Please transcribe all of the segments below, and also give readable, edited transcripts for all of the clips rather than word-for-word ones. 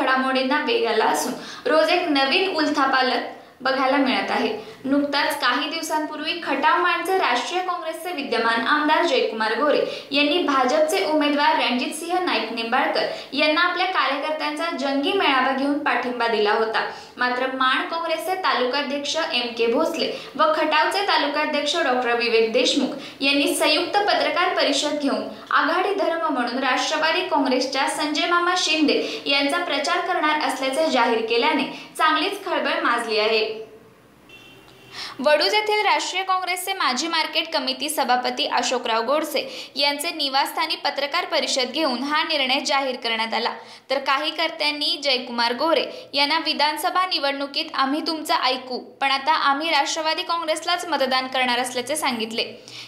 घडामोडींना वेग आला असून रोज एक नवीन उलथापालथ बघायला मिळत आहे। नुकताच काही दिवसांपूर्वी खटाव माणचे राष्ट्रीय काँग्रेसचे विद्यमान आमदार जयकुमार गोरे यांनी भाजपचे उमेदवार रणजितसिंह नाईक निंबाळकर यांना आपल्या कार्यकर्त्यांचा जंगी मेळावा घेऊन पाठिंबा दिला होता। मात्र माण काँग्रेसचे तालुकाध्यक्ष के भोसले व खटावचे तालुकाध्यक्ष डॉ विवेक देशमुख यांनी संयुक्त पत्रकार परिषद घेऊन आघाडी धर्म म्हणून राष्ट्रवादी काँग्रेसच्या संजय मामा शिंदे यांचा प्रचार करणार असल्याचे जाहीर केल्याने चांगलीच खळबळ माजली आहे। वडूज येथील राष्ट्रीय काँग्रेसचे माजी मार्केट कमिटी सभापती अशोकराव गोडसे यांचे निवासस्थानी पत्रकार परिषद घेऊन हा निर्णय जाहीर करण्यात आला। तर काही कर्त्यांनी जयकुमार गोरे यांना विधानसभा निवडणुकीत आम्ही तुमचं ऐकू, पण आता आम्ही राष्ट्रवादी काँग्रेसलाच मतदान करणार असल्याचे सांगितले।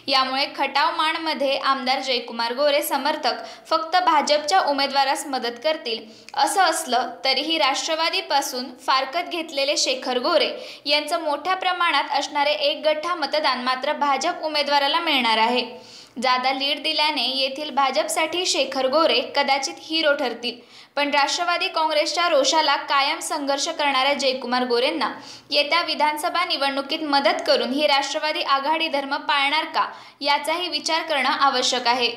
यामुळे खटाव माणमध्ये आमदार जयकुमार गोरे समर्थक फक्त भाजपच्या उमेदवारास मदत करतील असं असलं तरीही राष्ट्रवादीपासून फारकत घेतलेले शेखर गोरे यांचं मोठ्या प्रमाणात असणारे एक गठ्ठा मतदान मात्र भाजप उमेदवाराला मिळणार आहे। जादा लीड दिल्याने येथील भाजपसाठी शेखर गोरे कदाचित हिरो ठरतील, पण राष्ट्रवादी काँग्रेसच्या रोषाला कायम संघर्ष करणाऱ्या जयकुमार गोरेंना येत्या विधानसभा निवडणुकीत मदत करून ही राष्ट्रवादी आघाडी धर्म पाळणार का याचाही विचार करणं आवश्यक आहे।